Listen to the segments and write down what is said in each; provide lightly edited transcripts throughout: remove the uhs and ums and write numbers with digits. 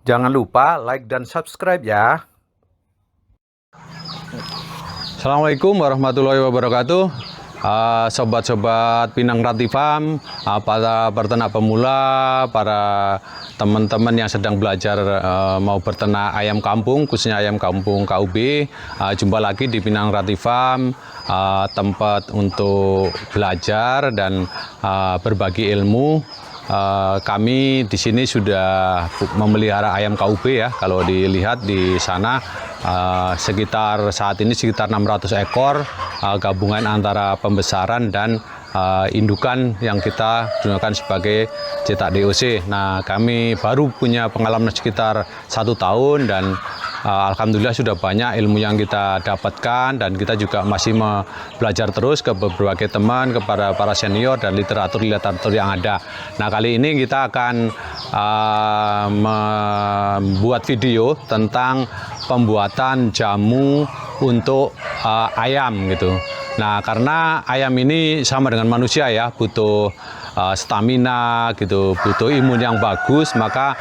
Jangan lupa like dan subscribe ya. Assalamualaikum warahmatullahi wabarakatuh. Sobat-sobat Pinang Rati Farm, para peternak pemula, para teman-teman yang sedang belajar mau berternak ayam kampung, khususnya ayam kampung KUB. Jumpa lagi di Pinang Rati Farm, tempat untuk belajar dan berbagi ilmu. Kami di sini sudah memelihara ayam KUB ya. Kalau dilihat di sana saat ini sekitar 600 ekor, gabungan antara pembesaran dan indukan yang kita gunakan sebagai cetak DOC. Nah, kami baru punya pengalaman sekitar 1 tahun dan alhamdulillah sudah banyak ilmu yang kita dapatkan, dan kita juga masih belajar terus ke berbagai teman, kepada para senior dan literatur yang ada. Nah, kali ini kita akan membuat video tentang pembuatan jamu untuk ayam gitu. Nah, karena ayam ini sama dengan manusia ya, butuh stamina gitu, butuh imun yang bagus, maka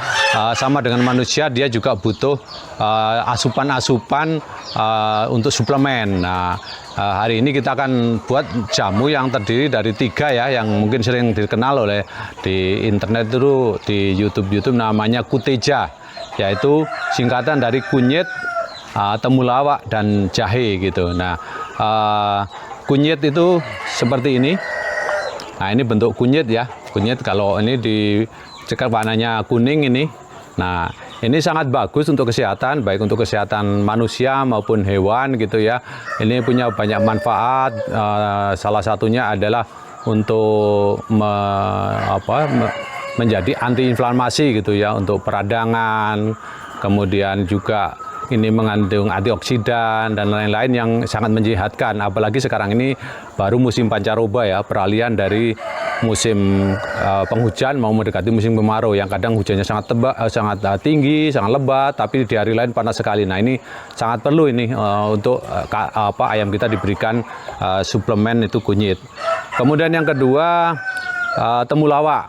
sama dengan manusia dia juga butuh asupan-asupan untuk suplemen. Nah, hari ini kita akan buat jamu yang terdiri dari 3 ya, yang mungkin sering dikenal oleh di internet itu, di YouTube namanya Kuteja, yaitu singkatan dari kunyit, temulawak dan jahe gitu. Nah, kunyit itu seperti ini. Nah, ini bentuk kunyit ya. Kunyit kalau ini di cekat warnanya kuning ini. Nah, ini sangat bagus untuk kesehatan, baik untuk kesehatan manusia maupun hewan gitu ya. Ini punya banyak manfaat. Salah satunya adalah untuk menjadi antiinflamasi gitu ya, untuk peradangan. Kemudian juga ini mengandung antioksidan dan lain-lain yang sangat menyehatkan. Apalagi sekarang ini baru musim pancaroba ya, peralihan dari musim penghujan mau mendekati musim kemarau, yang kadang hujannya sangat tinggi, sangat lebat, tapi di hari lain panas sekali. Nah, ini sangat perlu ini untuk ayam kita diberikan suplemen itu kunyit. Kemudian yang kedua, temulawak.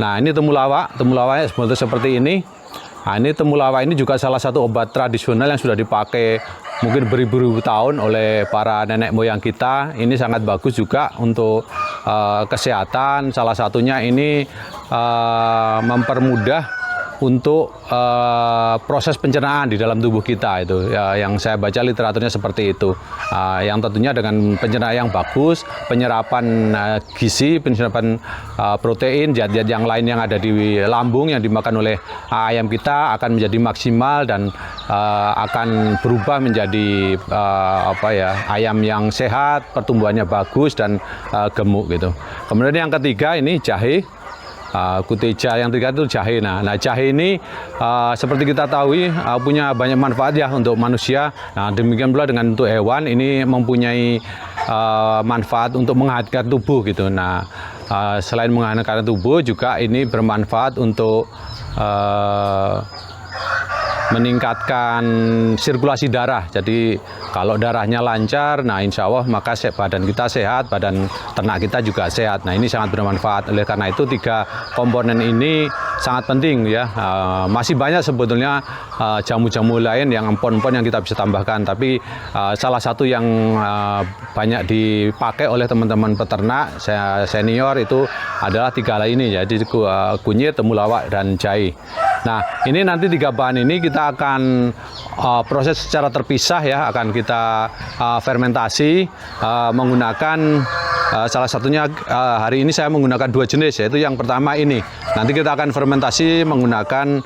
Nah, ini temulawaknya seperti ini. Nah, ini temulawak ini juga salah satu obat tradisional yang sudah dipakai mungkin beribu-ribu tahun oleh para nenek moyang kita. Ini sangat bagus juga untuk kesehatan. Salah satunya ini mempermudah untuk proses pencernaan di dalam tubuh kita itu ya, yang saya baca literaturnya seperti itu. Yang tentunya dengan pencernaan yang bagus, penyerapan gizi, penyerapan protein, zat-zat yang lain yang ada di lambung yang dimakan oleh ayam kita akan menjadi maksimal dan akan berubah menjadi ayam yang sehat, pertumbuhannya bagus dan gemuk gitu. Kemudian yang ketiga ini jahe. Kuteja yang ketiga itu jahe. Nah, jahe ini seperti kita tahu punya banyak manfaat ya untuk manusia. Nah, demikian pula dengan untuk hewan, ini mempunyai manfaat untuk menghangatkan tubuh gitu. Nah, selain menghangatkan tubuh juga ini bermanfaat untuk meningkatkan sirkulasi darah. Jadi kalau darahnya lancar, nah insya Allah maka badan kita sehat, badan ternak kita juga sehat. Nah, ini sangat bermanfaat. Oleh karena itu 3 komponen ini sangat penting ya. Masih banyak sebetulnya jamu-jamu lain yang empon-empon yang kita bisa tambahkan, tapi salah satu yang banyak dipakai oleh teman-teman peternak senior itu adalah 3 hal ini, jadi kunyit, temulawak dan jahe. Nah, ini nanti 3 bahan ini kita akan proses secara terpisah ya, akan kita fermentasi menggunakan salah satunya hari ini saya menggunakan 2 jenis, yaitu yang pertama ini. Nanti kita akan fermentasi menggunakan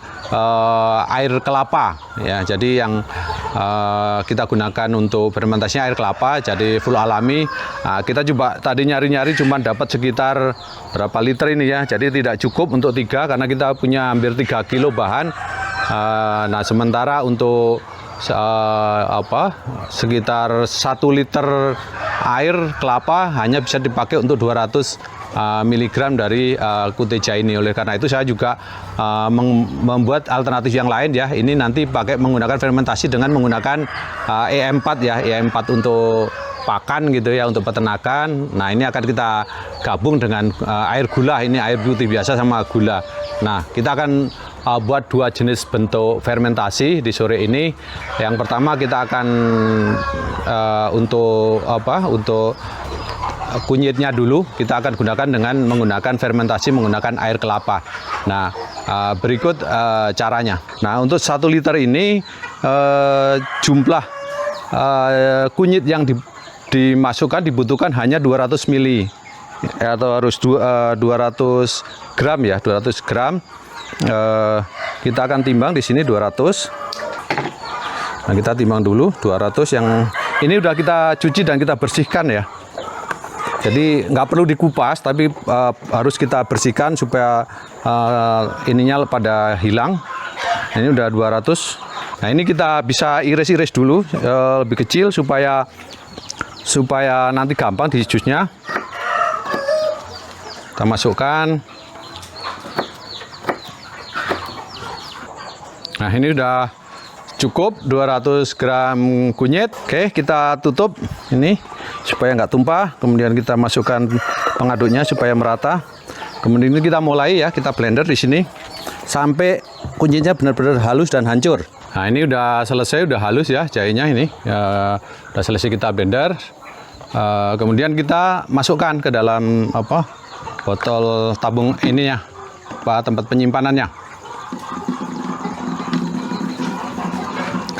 air kelapa ya. Jadi yang kita gunakan untuk fermentasinya air kelapa, jadi full alami. Nah, kita coba tadi nyari-nyari cuma dapat sekitar berapa liter ini ya. Jadi tidak cukup untuk 3 karena kita punya hampir 3 kilo bahan. Nah, sementara untuk sekitar 1 liter air kelapa hanya bisa dipakai untuk 200 miligram dari Kuteja ini. Oleh karena itu saya juga membuat alternatif yang lain ya. Ini nanti pakai menggunakan fermentasi dengan menggunakan E4 ya, E4 untuk pakan gitu ya, untuk peternakan. Nah, ini akan kita gabung dengan air gula, ini air putih biasa sama gula. Nah, kita akan buat dua jenis bentuk fermentasi di sore ini. Yang pertama kita akan untuk kunyitnya dulu kita akan gunakan dengan menggunakan fermentasi menggunakan air kelapa. Nah, berikut caranya. Nah, untuk 1 liter ini jumlah kunyit yang dimasukkan dibutuhkan hanya 200 ml atau harus 200 gram ya, 200 gram. Kita akan timbang di sini 200. Nah, kita timbang dulu 200 yang ini udah kita cuci dan kita bersihkan ya. Jadi nggak perlu dikupas, tapi harus kita bersihkan supaya ininya pada hilang. Ini udah 200. Nah, ini kita bisa iris-iris dulu lebih kecil supaya nanti gampang di jusnya. Kita masukkan. Nah, ini udah cukup 200 gram kunyit. Oke, kita tutup ini supaya nggak tumpah. Kemudian kita masukkan pengaduknya supaya merata. Kemudian kita mulai ya, kita blender di sini sampai kunyitnya benar-benar halus dan hancur. Nah, ini udah selesai, udah halus ya jahenya ini. Udah selesai kita blender. Kemudian kita masukkan ke dalam botol tabung ininya, tempat penyimpanannya.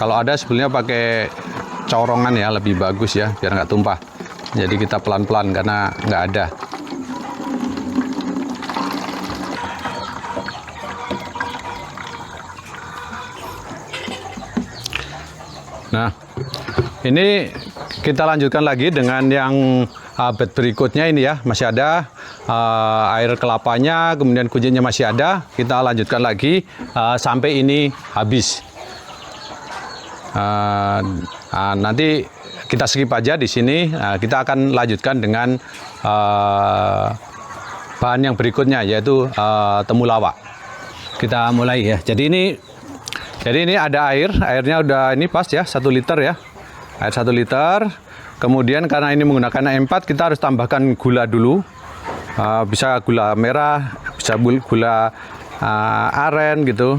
Kalau ada sebenarnya pakai corongan ya, lebih bagus ya, biar nggak tumpah. Jadi kita pelan-pelan karena nggak ada. Nah, ini kita lanjutkan lagi dengan yang batch berikutnya ini ya, masih ada air kelapanya, kemudian kunyitnya masih ada. Kita lanjutkan lagi sampai ini habis. Nanti kita skip aja di sini. Kita akan lanjutkan dengan bahan yang berikutnya yaitu temulawak. Kita mulai ya. Jadi ini ada airnya udah ini pas ya 1 liter ya. Air 1 liter. Kemudian karena ini menggunakan E4 kita harus tambahkan gula dulu. Bisa gula merah, bisa gula aren gitu,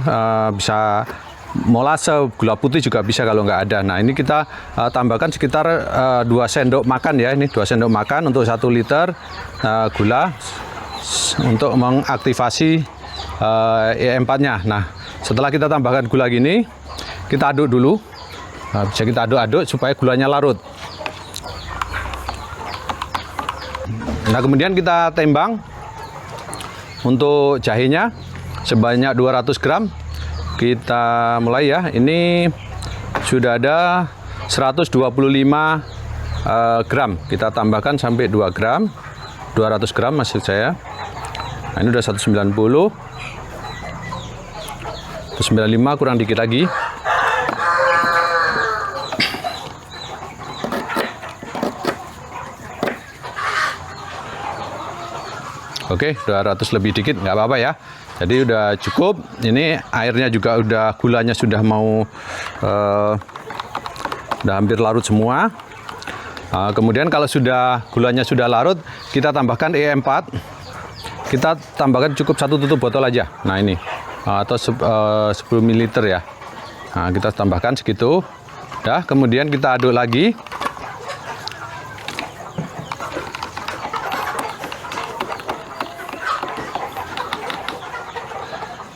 bisa molase, gula putih juga bisa kalau nggak ada. Nah, ini kita tambahkan sekitar 2 sendok makan ya. Ini 2 sendok makan untuk 1 liter gula untuk mengaktifasi E4-nya. Nah, setelah kita tambahkan gula gini, kita aduk dulu. Nah, bisa kita aduk-aduk supaya gulanya larut. Nah, kemudian kita timbang untuk jahenya sebanyak 200 gram. Kita mulai ya. Ini sudah ada 125 gram. Kita tambahkan sampai 2 gram. 200 gram maksud saya. Nah, ini udah 190. 195 kurang dikit lagi. Oke, 200 lebih dikit nggak apa-apa ya. Jadi udah cukup. Ini airnya juga udah, gulanya sudah mau udah hampir larut semua. Kemudian kalau gulanya sudah larut, kita tambahkan E4. Kita tambahkan cukup 1 tutup botol aja. Nah, ini atau 10 ml ya. Nah, kita tambahkan segitu. Udah, kemudian kita aduk lagi.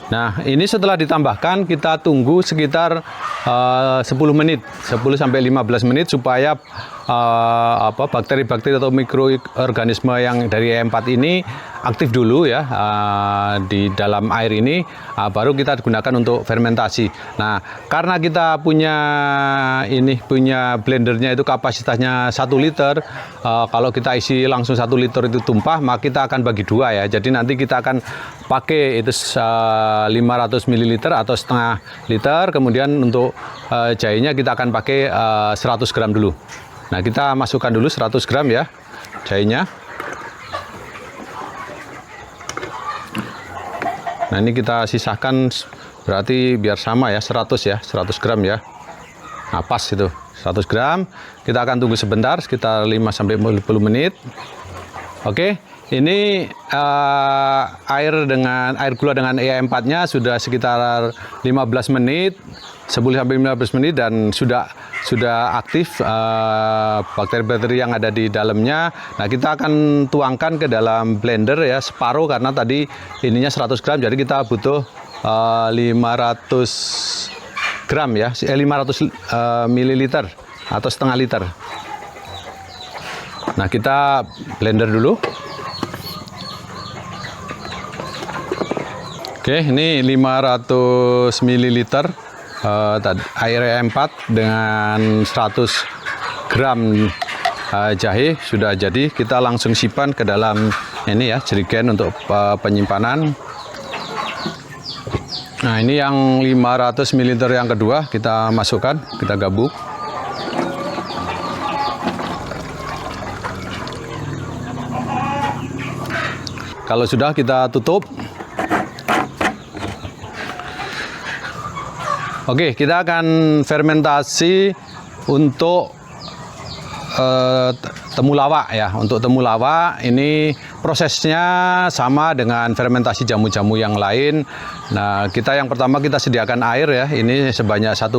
Nah, ini setelah ditambahkan kita tunggu sekitar 10 menit, 10 sampai 15 menit supaya bakteri-bakteri atau mikroorganisme yang dari E4 ini aktif dulu ya di dalam air ini, baru kita gunakan untuk fermentasi. Nah, karena kita punya blendernya itu kapasitasnya 1 liter, kalau kita isi langsung 1 liter itu tumpah, maka kita akan bagi 2 ya. Jadi nanti kita akan pakai itu 500 ml atau setengah liter, kemudian untuk jahenya kita akan pakai 100 gram dulu. Nah, kita masukkan dulu 100 gram ya jahenya. Nah, ini kita sisakan berarti biar sama ya, 100 gram ya. Nah, pas itu 100 gram. Kita akan tunggu sebentar sekitar 5 sampai 10 menit. Oke, Ini air gula dengan E4-nya sudah sekitar 15 menit, 10-15 menit dan sudah aktif bakteri-bakteri yang ada di dalamnya. Nah, kita akan tuangkan ke dalam blender ya, separuh karena tadi ininya 100 gram, jadi kita butuh 500 gram ya, 500 mililiter atau setengah liter. Nah, kita blender dulu. Oke, ini 500 ml air E4 dengan 100 gram jahe sudah jadi. Kita langsung simpan ke dalam ini ya, jerigen untuk penyimpanan. Nah, ini yang 500 ml yang kedua kita masukkan, kita gabung. Kalau sudah, kita tutup. Oke, kita akan fermentasi untuk temulawak ya. Untuk temulawak ini prosesnya sama dengan fermentasi jamu-jamu yang lain. Nah, yang pertama kita sediakan air ya. Ini sebanyak 1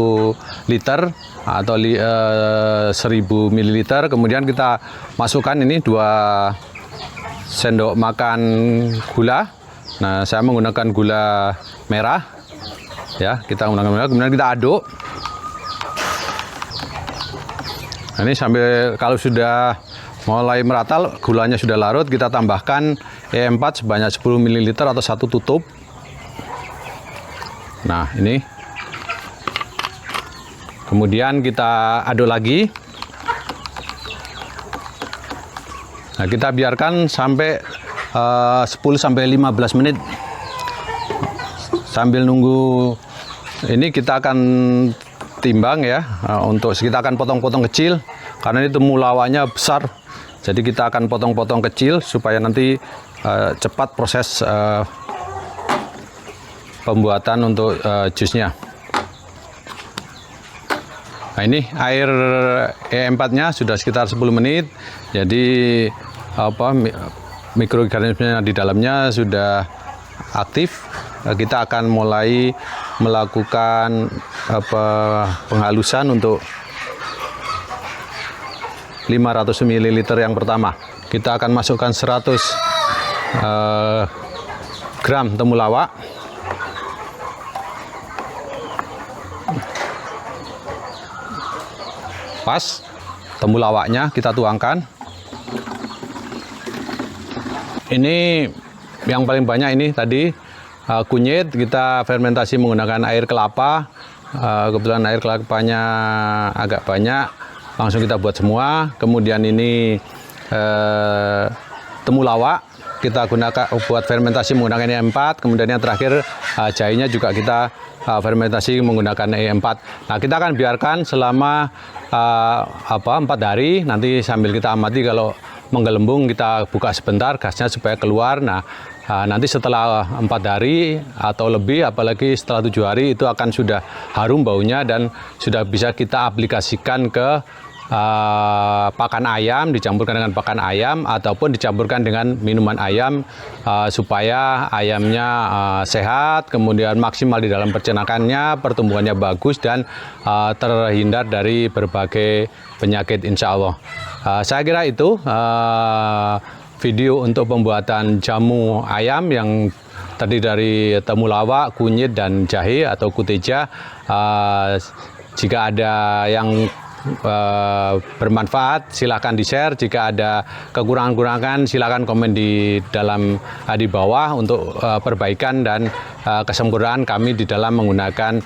liter atau 1000 ml. Kemudian kita masukkan ini 2 sendok makan gula. Nah, saya menggunakan gula merah. Ya, kita menggunakan gula, kemudian kita aduk. Nah, ini sampai kalau sudah mulai merata, gulanya sudah larut, kita tambahkan E4 sebanyak 10 ml atau 1 tutup. Nah, ini. Kemudian kita aduk lagi. Nah, kita biarkan sampai 10-15 menit. Sambil nunggu ini kita akan timbang ya, kita akan potong-potong kecil karena ini temulawaknya besar. Jadi kita akan potong-potong kecil supaya nanti cepat proses pembuatan untuk jusnya. Nah, ini air E4-nya sudah sekitar 10 menit. Jadi mikroorganisme di dalamnya sudah aktif. Kita akan mulai melakukan penghalusan untuk 500 ml yang pertama. Kita akan masukkan 100 gram temulawak. Pas temulawaknya kita tuangkan. Ini yang paling banyak ini tadi kunyit, kita fermentasi menggunakan air kelapa. Kebetulan air kelapanya agak banyak, langsung kita buat semua. Kemudian ini temulawak kita gunakan buat fermentasi menggunakan E4. Kemudian yang terakhir jahenya juga kita fermentasi menggunakan E4. Nah, kita akan biarkan selama 4 hari. Nanti sambil kita amati, kalau menggelembung kita buka sebentar gasnya supaya keluar. Nah, nanti setelah 4 hari atau lebih, apalagi setelah 7 hari, itu akan sudah harum baunya dan sudah bisa kita aplikasikan ke pakan ayam, dicampurkan dengan pakan ayam ataupun dicampurkan dengan minuman ayam supaya ayamnya sehat, kemudian maksimal di dalam peternakannya, pertumbuhannya bagus dan terhindar dari berbagai penyakit, insya Allah. Saya kira itu video untuk pembuatan jamu ayam yang terdiri dari temulawak, kunyit, dan jahe atau kuteja. Jika ada yang bermanfaat, silakan di-share. Jika ada kekurangan-kekurangan, silakan komen di bawah untuk perbaikan dan kesempurnaan kami di dalam menggunakan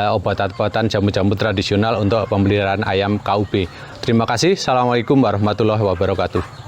obat-obatan jamu-jamu tradisional untuk pemeliharaan ayam KUB. Terima kasih. Assalamualaikum warahmatullahi wabarakatuh.